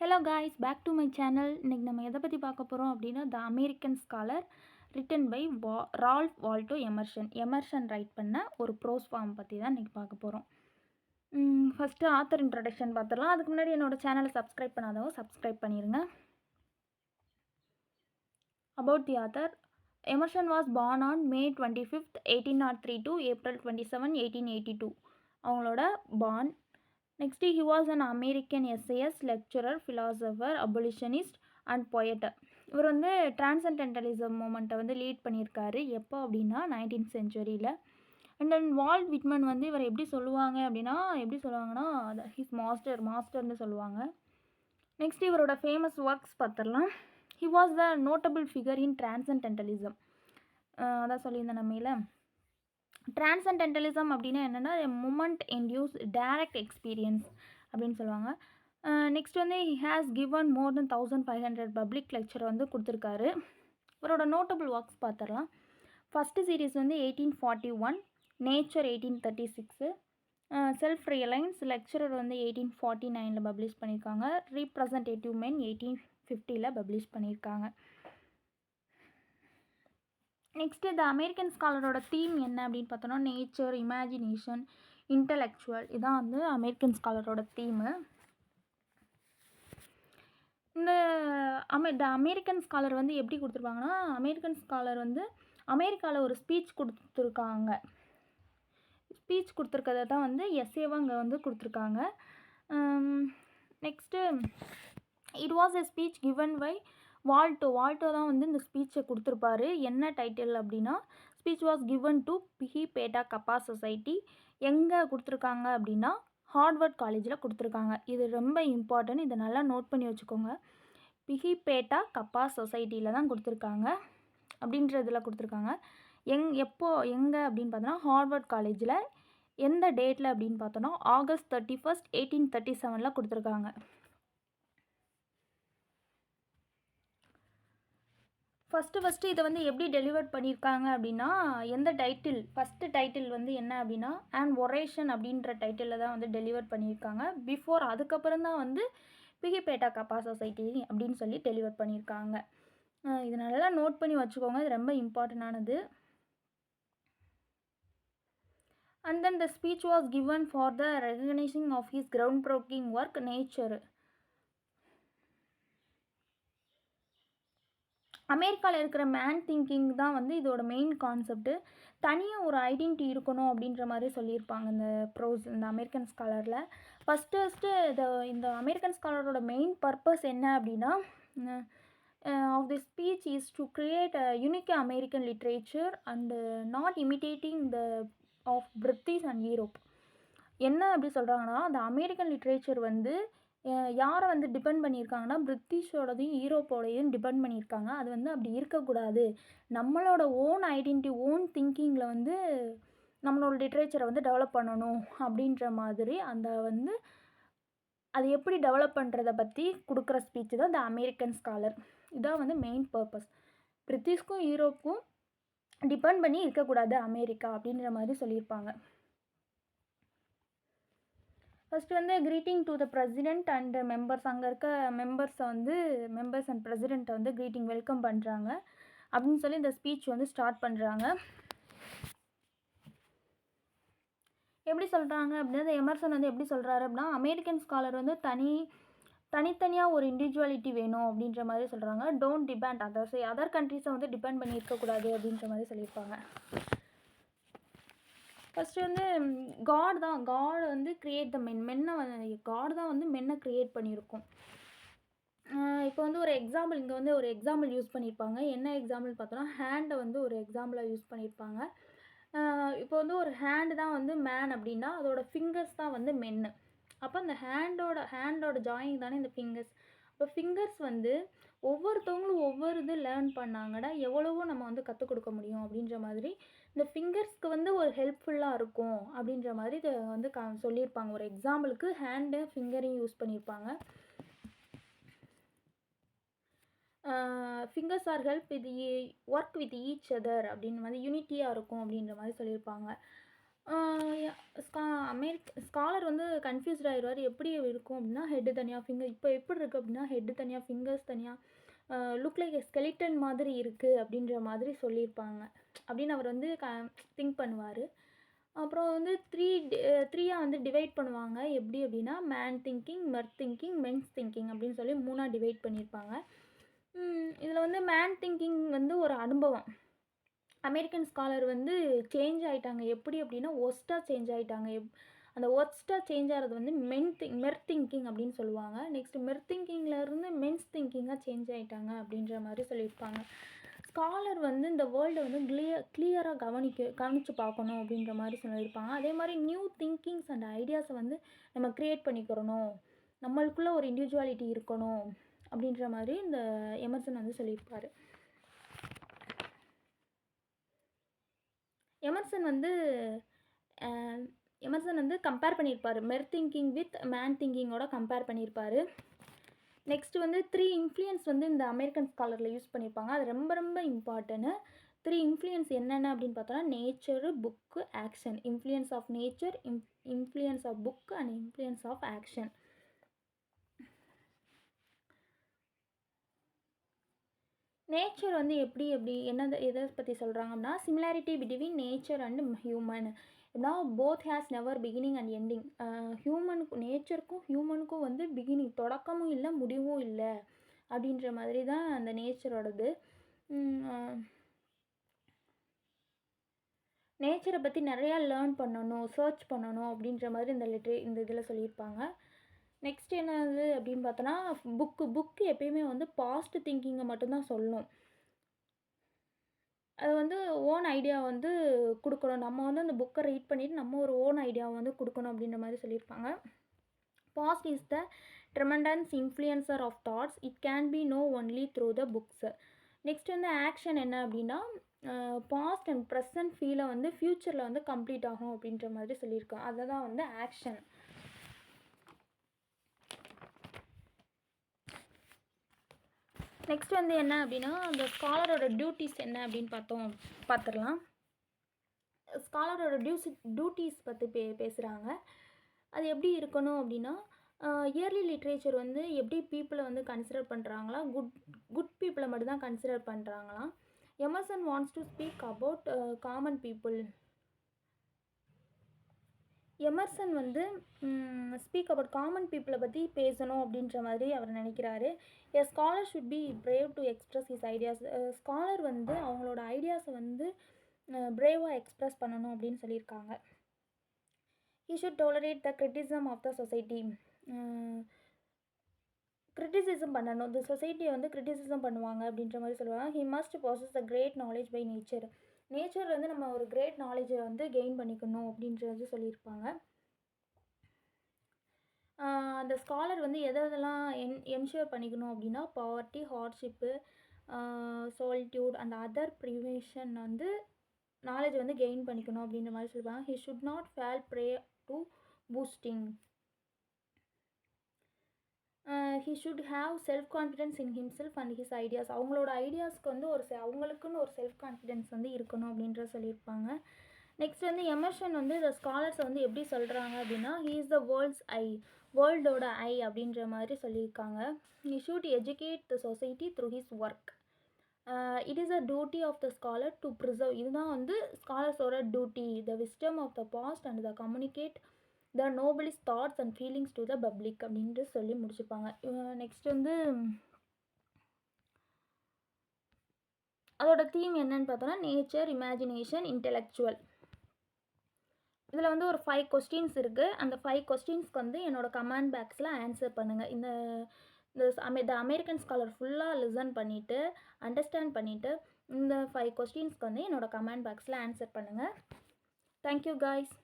Hello guys, back to my channel. இன்றைக்கி நம்ம எதை பற்றி பார்க்க போகிறோம் அப்படின்னா, the American scholar written by Ralph Waldo Emerson write பண்ண ஒரு ப்ரோஸ் ஃபார்ம் பற்றி தான் இன்றைக்கி பார்க்க போகிறோம். ஃபஸ்ட்டு ஆத்தர் இன்ட்ரடக்ஷன் பார்த்துடலாம். அதுக்கு முன்னாடி என்னோடய சேனலை சப்ஸ்கிரைப் பண்ணாதவங்க சப்ஸ்கிரைப் பண்ணிடுங்க. About the author. Emerson was born on May 25th, 1803 to April 27, 1882. அவங்களோட born. Next, he was an American essayist, lecturer, philosopher, abolitionist and poet. இவர் வந்து டிரான்சென்டென்டலிசம் மூமெண்ட்டை வந்து லீட் பண்ணியிருக்காரு. எப்போ அப்படின்னா 19th செஞ்சுரியில். அண்ட் தென் வால்ட் விட்மன் வந்து இவர் எப்படி சொல்லுவாங்கன்னா ஹிஸ் மாஸ்டர்னு சொல்லுவாங்க. நெக்ஸ்ட் இவரோட ஃபேமஸ் ஒர்க்ஸ் பார்த்துடலாம். He was the notable figure in transcendentalism. அதான் சொல்லியிருந்தேன் நம்மையில். டிரான்சென்டென்டலிசம் அப்படின்னா என்னென்னா, மூமெண்ட் இன்டியூஸ் டைரக்ட் எக்ஸ்பீரியன்ஸ் அப்படின்னு சொல்லுவாங்க. நெக்ஸ்ட் வந்து he has given more then 1500 public lecture வந்து கொடுத்துருக்காரு. இவரோட நோட்டபிள் ஒர்க்ஸ் பார்த்துடலாம். ஃபஸ்ட்டு சீரீஸ் வந்து 1841, நேச்சர் 1836, செல்ஃப் ரியலைன்ஸ் லெக்சரர் வந்து 1849 பப்ளிஷ் பண்ணியிருக்காங்க. ரீப்ரசன்டேட்டிவ் மென் 1850 பப்ளிஷ் பண்ணியிருக்காங்க. நெக்ஸ்ட்டு த அமெரிக்கன் ஸ்காலரோட தீம் என்ன அப்படின்னு பார்த்தோன்னா, நேச்சர், இமேஜினேஷன், இன்டலெக்சுவல். இதான் வந்து அமெரிக்கன் ஸ்காலரோட தீமு. இந்த அமெரிக்கன் ஸ்காலர் வந்து எப்படி கொடுத்துருப்பாங்கன்னா, அமெரிக்கன் ஸ்காலர் வந்து அமெரிக்காவில் ஒரு ஸ்பீச் கொடுத்துருக்காங்க. ஸ்பீச் கொடுத்துருக்கத தான் வந்து எஸ்ஏவாக அங்கே வந்து கொடுத்துருக்காங்க. Next it was a speech given by Waldo தான் வந்து இந்த ஸ்பீச்சை கொடுத்துருப்பாரு. என்ன டைட்டில் அப்படின்னா, ஸ்பீச் வாஸ் கிவன் டு பிஹி பேட்டா கப்பா சொசைட்டி. எங்கே கொடுத்துருக்காங்க அப்படின்னா, ஹார்வர்ட் காலேஜில் கொடுத்துருக்காங்க. இது ரொம்ப இம்பார்ட்டன்ட், இதை நல்லா நோட் பண்ணி வச்சுக்கோங்க. பிஹி பேட்டா கப்பா சொசைட்டியில் தான் கொடுத்துருக்காங்க அப்படின்றதில் கொடுத்துருக்காங்க. எங்கே அப்படின்னு பார்த்தோன்னா, ஹார்வர்ட் காலேஜில். எந்த டேட்டில் அப்படின்னு பார்த்தோன்னா, August 31, 1837 கொடுத்துருக்காங்க. ஃபஸ்ட்டு இதை வந்து எப்படி டெலிவர் பண்ணியிருக்காங்க அப்படின்னா, எந்த டைட்டில், ஃபஸ்ட்டு டைட்டில் வந்து என்ன அப்படின்னா, அண்ட் ஒரேஷன் அப்படின்ற டைட்டிலில் தான் வந்து டெலிவர் பண்ணியிருக்காங்க. அதுக்கப்புறம் தான் வந்து பிஹிபேட்டா கப்பா சொசைட்டி அப்படின்னு சொல்லி டெலிவர் பண்ணியிருக்காங்க. இது நல்லா நோட் பண்ணி வச்சுக்கோங்க, இது ரொம்ப இம்பார்ட்டண்டானது. And then the speech was given for the recognising of his ground breaking work nature. அமெரிக்காவில் இருக்கிற மேன் திங்கிங் தான் வந்து இதோட மெயின் கான்செப்ட்டு. தனியாக ஒரு ஐடென்டிட்டி இருக்கணும் அப்படின்ற மாதிரி சொல்லியிருப்பாங்க இந்த அமெரிக்கன் ஸ்காலரில். ஃபஸ்ட்டு இந்த அமெரிக்கன் ஸ்காலரோட மெயின் பர்பஸ் என்ன அப்படின்னா, of the speech is to create a unique American literature and not imitating the of British and Europe. என்ன அப்படி சொல்கிறாங்கன்னா, அந்த அமெரிக்கன் லிட்ரேச்சர் வந்து யாரை வந்து டிபெண்ட் பண்ணியிருக்காங்கன்னா, பிரிட்டிஷோடதையும் யூரோப்போடையும் டிபெண்ட் பண்ணியிருக்காங்க. அது வந்து அப்படி இருக்கக்கூடாது. நம்மளோட ஓன் ஐடென்டிட்டி, ஓன் திங்கிங்கில் வந்து நம்மளோட லிட்ரேச்சரை வந்து டெவலப் பண்ணணும் அப்படின்ற மாதிரி அது எப்படி டெவலப் பண்ணுறதை பற்றி கொடுக்குற ஸ்பீச் தான் த அமெரிக்கன் ஸ்காலர். இதான் வந்து மெயின் பர்பஸ். பிரிட்டிஷ்க்கும் யூரோப்புக்கும் டிபெண்ட் பண்ணி இருக்கக்கூடாது அமெரிக்கா அப்படின்ற மாதிரி சொல்லியிருப்பாங்க. ஃபஸ்ட்டு வந்து greeting to the president and members. அங்கே இருக்க மெம்பர்ஸ் அண்ட் பிரசிடெண்ட்டை வந்து க்ரீட்டிங் வெல்கம் பண்ணுறாங்க அப்படின்னு சொல்லி இந்த ஸ்பீச் வந்து ஸ்டார்ட் பண்ணுறாங்க. எப்படி சொல்கிறாங்க அப்படின்னா, எமர்சன் வந்து எப்படி சொல்கிறாரு அப்படின்னா, அமெரிக்கன் ஸ்காலர் வந்து தனித்தனியாக ஒரு இண்டிவிஜுவாலிட்டி வேணும் அப்படின்ற மாதிரி சொல்கிறாங்க. டோன்ட் டிபெண்ட் அதர் கண்ட்ரீஸை வந்து டிபெண்ட் பண்ணி இருக்கக்கூடாது அப்படின்ற மாதிரி சொல்லியிருப்பாங்க. ஃபஸ்ட்டு வந்து காட் வந்து கிரியேட் த காட் தான் வந்து மென்னை க்ரியேட் பண்ணியிருக்கோம். இப்போ வந்து ஒரு எக்ஸாம்பிள் யூஸ் பண்ணியிருப்பாங்க. என்ன எக்ஸாம்பிள் பார்த்தோன்னா, ஹேண்டை வந்து ஒரு எக்ஸாம்பிளாக யூஸ் பண்ணியிருப்பாங்க. இப்போ வந்து ஒரு ஹேண்டு தான் வந்து மேன் அப்படின்னா, அதோட ஃபிங்கர்ஸ் தான் வந்து மென்னு. அப்போ அந்த ஹேண்டோட ஜாயிங் தானே இந்த ஃபிங்கர்ஸ். இப்போ ஃபிங்கர்ஸ் வந்து ஒவ்வொருத்தவங்களும் ஒவ்வொரு இது லேர்ன் பண்ணாங்கன்னா எவ்வளவோ நம்ம வந்து கற்றுக் கொடுக்க முடியும் அப்படின்ற மாதிரி இந்த ஃபிங்கர்ஸ்க்கு வந்து ஒரு ஹெல்ப்ஃபுல்லாக இருக்கும் அப்படின்ற மாதிரி இதை வந்து சொல்லியிருப்பாங்க. ஒரு எக்ஸாம்பிளுக்கு ஹேண்டு ஃபிங்கரையும் யூஸ் பண்ணியிருப்பாங்க. Fingers R work with each other அப்படின்னு வந்து யூனிட்டியாக இருக்கும் அப்படின்ற மாதிரி சொல்லியிருப்பாங்க. ஸ்கா ஸ்காலர் வந்து கன்ஃபியூஸ்ட் ஆயிடுவார். எப்படி இருக்கும் அப்படின்னா, ஹெட்டு தனியாக ஃபிங்கர் இப்போ எப்படி இருக்குது அப்படின்னா, ஹெட்டு தனியாக ஃபிங்கர்ஸ் தனியாக லுக் லைக் ஸ்கெலிட்டன் மாதிரி இருக்குது அப்படின்ற மாதிரி சொல்லியிருப்பாங்க அப்படின்னு அவர் வந்து திங்க் பண்ணுவார். அப்புறம் வந்து த்ரீயாக வந்து டிவைட் பண்ணுவாங்க. எப்படி அப்படின்னா, man thinking, mirth thinking, men's thinking அப்படின்னு சொல்லி 3ஆக டிவைட் பண்ணியிருப்பாங்க. இதில் வந்து மேன் திங்கிங் வந்து ஒரு அனுபவம். அமெரிக்கன் ஸ்காலர் வந்து சேஞ்ச் ஆகிட்டாங்க. எப்படி அப்படின்னா ஒஸ்ட்டாக சேஞ்ச் ஆகிட்டாங்க. அந்த ஒஸ்ட்டாக சேஞ்ச் ஆகிறது வந்து மெர்த் திங்கிங் அப்படின்னு சொல்லுவாங்க. நெக்ஸ்ட் மெர்த் திங்கிங்லேருந்து மென்ஸ் திங்கிங்காக சேஞ்ச் ஆகிட்டாங்க அப்படின்ற மாதிரி சொல்லியிருப்பாங்க. ஸ்காலர் வந்து இந்த வேர்ல்டை வந்து கிளியராக கவனித்து பார்க்கணும் அப்படின்ற மாதிரி சொல்லியிருப்பாங்க. அதே மாதிரி நியூ திங்கிங்ஸ் அண்ட் ஐடியாஸை வந்து நம்ம க்ரியேட் பண்ணிக்கிறணும், நம்மளுக்குள்ளே ஒரு இண்டிவிஜுவாலிட்டி இருக்கணும் அப்படின்ற மாதிரி இந்த எமர்சன் வந்து சொல்லியிருப்பார். எமர்சன் வந்து கம்பேர் பண்ணியிருப்பார். மெர்த் திங்கிங் வித் மேன் திங்கிங்கோட கம்பேர் பண்ணியிருப்பார். நெக்ஸ்ட் வந்து 3 இன்ஃப்ளூயன்ஸ் வந்து இந்த அமெரிக்கன் ஸ்காலரில் யூஸ் பண்ணியிருப்பாங்க. அது ரொம்ப ரொம்ப இம்பார்ட்டன்ட்டு. 3 இன்ஃப்ளூயன்ஸ் என்னென்ன அப்படின்னு பார்த்தோன்னா, nature, book, action. Influence of nature, influence of book and influence of action. Nature வந்து எதை பற்றி சொல்கிறாங்க அப்படின்னா, similarity between nature and human. எப்படின்னா both has never beginning and ending. நேச்சருக்கும் ஹியூமனுக்கும் வந்து பிகினிங், தொடக்கமும் இல்லை முடிவும் இல்லை அப்படின்ற மாதிரி தான் அந்த நேச்சரோடது. நேச்சரை பற்றி நிறையா லேர்ன் பண்ணணும், சர்ச் பண்ணணும் அப்படின்ற மாதிரி இந்த இதில் சொல்லியிருப்பாங்க. நெக்ஸ்ட் என்னது அப்படின்னு பார்த்தோன்னா, புக்கு எப்பயுமே வந்து பாஸ்ட் திங்கிங்கை மட்டும்தான் சொல்லணும். அது வந்து ஓன் ஐடியா வந்து கொடுக்கணும். நம்ம வந்து அந்த புக்கை ரீட் பண்ணிவிட்டு நம்ம ஒரு ஓன் ஐடியாவை வந்து கொடுக்கணும் அப்படின்ற மாதிரி சொல்லியிருப்பாங்க. Past is the tremendous influencer of thoughts. It can be known only through the books. Next வந்து ஆக்ஷன் என்ன அப்படின்னா, பாஸ்ட் அண்ட் ப்ரெசன்ட் ஃபீலை வந்து ஃப்யூச்சரில் வந்து கம்ப்ளீட் ஆகும் அப்படின்ற மாதிரி சொல்லியிருக்கோம். அதை தான் வந்து ஆக்ஷன். நெக்ஸ்ட் வந்து என்ன அப்படின்னா, அந்த ஸ்காலரோட டியூட்டிஸ் என்ன அப்படின்னு பார்த்துடலாம். ஸ்காலரோட டியூட்டிஸ் பற்றி பேசுகிறாங்க. அது எப்படி இருக்கணும் அப்படின்னா, இயர்லி லிட்ரேச்சர் வந்து எப்படி பீப்புளை வந்து கன்சிடர் பண்ணுறாங்களா, குட் பீப்புளை மட்டும்தான் கன்சிடர் பண்ணுறாங்களாம். Emerson wants to speak about common people. Emerson வந்து ஸ்பீக் அபவுட் காமன் பீப்புளை பற்றி பேசணும் அப்படின்ற மாதிரி அவர் நினைக்கிறாரு. A scholar should be brave to express his ideas. Scholar வந்து அவங்களோட ஐடியாஸை வந்து பிரேவாக எக்ஸ்ப்ரெஸ் பண்ணணும் அப்படின்னு சொல்லியிருக்காங்க. He should tolerate the criticism of the society. Criticism பண்ணணும், இந்த சொசைட்டியை வந்து கிரிட்டிசிசம் பண்ணுவாங்க அப்படின்ற மாதிரி சொல்லுவாங்க. He must possess the great knowledge by nature. Nature வந்து நம்ம ஒரு கிரேட் நாலேஜை வந்து கெயின் பண்ணிக்கணும் அப்படின்றது சொல்லியிருப்பாங்க. அந்த ஸ்காலர் வந்து எதெல்லாம் என்ஷூர் பண்ணிக்கணும் அப்படின்னா, poverty, hardship, solitude and other prevention வந்து நாலேஜ் வந்து கெயின் பண்ணிக்கணும் அப்படின்ற மாதிரி சொல்லுவாங்க. He should not fail prey to boosting. He should have self confidence in himself and his ideas. அவங்களோட ஐடியாஸ்க்கு வந்து அவங்களுக்குன்னு ஒரு செல்ஃப் கான்ஃபிடென்ஸ் வந்து இருக்கணும் அப்படின்ற சொல்லியிருப்பாங்க. நெக்ஸ்ட் வந்து எமர்சன் வந்து இந்த ஸ்காலர்ஸை வந்து எப்படி சொல்கிறாங்க அப்படின்னா, he is the world's eye, வேர்ல்டோட ஐ அப்படின்ற மாதிரி சொல்லியிருக்காங்க. He should educate the society through his work. It is a duty of the scholar to preserve. இதுதான் வந்து ஸ்காலர்ஸோட duty. The wisdom of the past and the communicate the noblest thoughts and feelings to the public அப்படின்ட்டு சொல்லி முடிச்சுப்பாங்க. Next வந்து அதோட theme என்னன்னு பார்த்தோன்னா, nature, imagination, intellectual. இதில் வந்து ஒரு 5 கொஸ்டின்ஸ் இருக்குது. அந்த 5 கொஸ்டின்ஸ்க்கு வந்து என்னோடய கமெண்ட் பாக்ஸில் ஆன்சர் பண்ணுங்கள். த அமெரிக்கன் ஸ்காலர் ஃபுல்லாக லிசன் பண்ணிவிட்டு அண்டர்ஸ்டாண்ட் பண்ணிவிட்டு இந்த 5 கொஸ்டின்ஸ்க்கு வந்து என்னோடய கமெண்ட் பாக்ஸில் ஆன்சர் பண்ணுங்கள். Thank you guys.